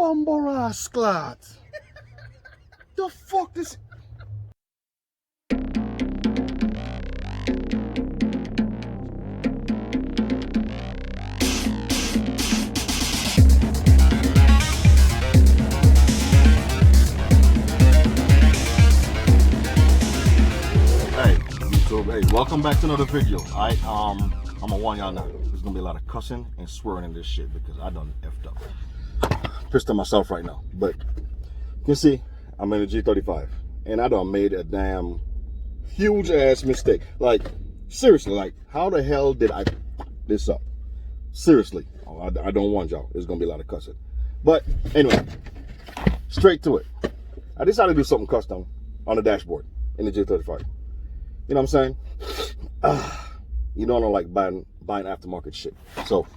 Bombarasclat. The fuck is... Hey, YouTube, hey, welcome back to another video. Alright, I'm gonna warn y'all now. There's gonna be a lot of cussing and swearing in this shit because I done effed up. Pissed at myself right now. But you can see I'm in a G35 and I done made a damn huge ass mistake. Like, seriously, like, how the hell did I fuck this up? Seriously, I don't want y'all. There's gonna be a lot of cussing. But anyway, straight to it. I decided to do something custom on the dashboard in the G35. You know what I'm saying? You know I don't like buying aftermarket shit. So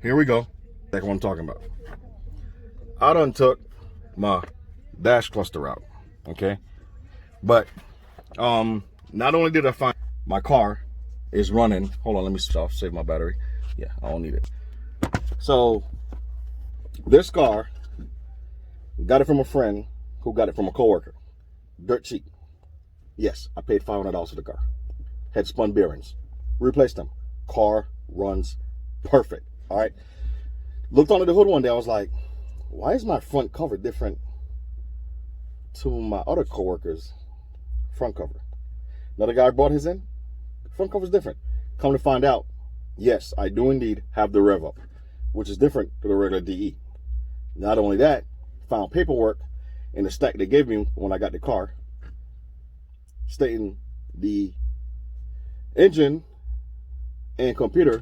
here we go. That's what I'm talking about. I done took my dash cluster out, okay? But not only did I find my car is running. Hold on, let me save my battery. Yeah, I don't need it. So this car, got it from a friend who got it from a coworker. Dirt cheap. Yes, I paid $500 for the car. Had spun bearings. Replaced them. Car runs perfect. All right. Looked under the hood one day. I was like, why is my front cover different to my other coworkers' front cover? Another guy brought his in. Front cover's different. Come to find out, yes, I do indeed have the rev up, which is different to the regular DE. Not only that, found paperwork in the stack they gave me when I got the car stating the engine and computer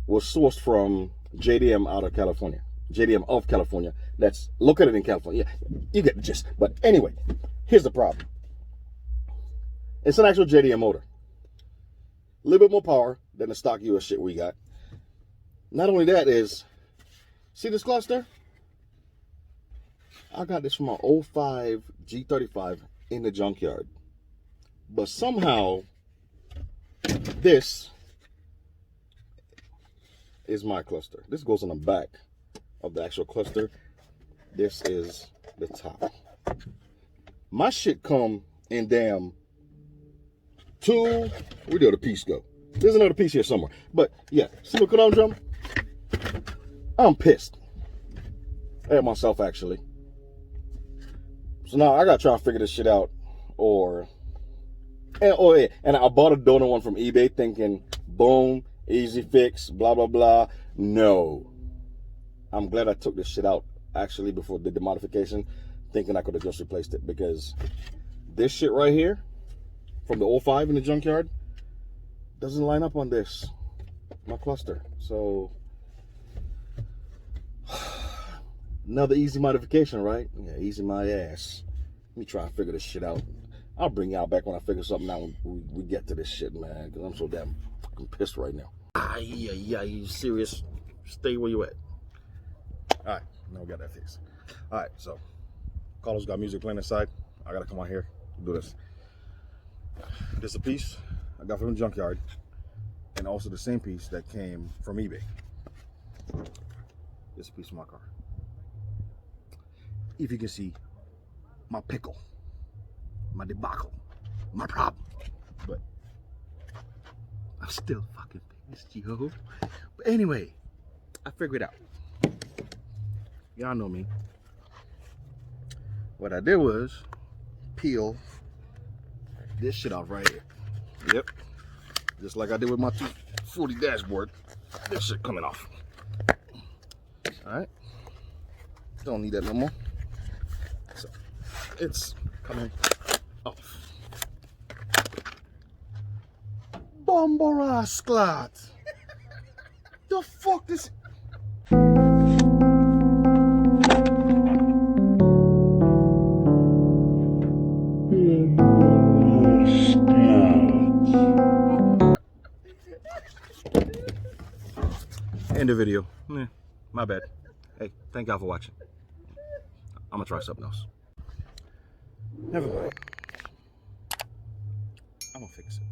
was sourced from JDM out of California. JDM of California, that's located in California. Yeah, you get the gist. But anyway, here's the problem. It's an actual JDM motor. A little bit more power than the stock US shit we got. Not only that is, see this cluster? I got this from my 05 G35 in the junkyard. But somehow, this is my cluster. This goes on the back of the actual cluster. This is the top. My shit come in damn where did the piece go? There's another piece here somewhere. But yeah, see the conundrum? I'm pissed at myself actually. So now I gotta try to figure this shit out. And I bought a donor one from eBay thinking, boom, easy fix, blah, blah, blah. No. I'm glad I took this shit out, actually, before I did the modification, thinking I could have just replaced it. Because this shit right here, from the 05 in the junkyard, doesn't line up on this, my cluster. So, another easy modification, right? Yeah, easy my ass. Let me try and figure this shit out. I'll bring y'all back when I figure something out when we get to this shit, man. Because I'm so damn fucking pissed right now. Yeah, you serious? Stay where you at. All right, now we got that fixed. All right, so Carlos got music playing inside. I gotta come out here and do this. This is a piece I got from the junkyard, and also the same piece that came from eBay. This is a piece of my car. If you can see my pickle, my debacle, my problem, but I'm still fucking pissed, yo. But anyway, I figured it out. Y'all know me. What I did was peel this shit off right here. Yep, just like I did with my 240 dashboard. This shit coming off. All right, don't need that no more. So it's coming off. Bombarasclat. The fuck is... End the video. My bad. Hey, thank y'all for watching. I'm gonna try something else. Never mind. I'm gonna fix it.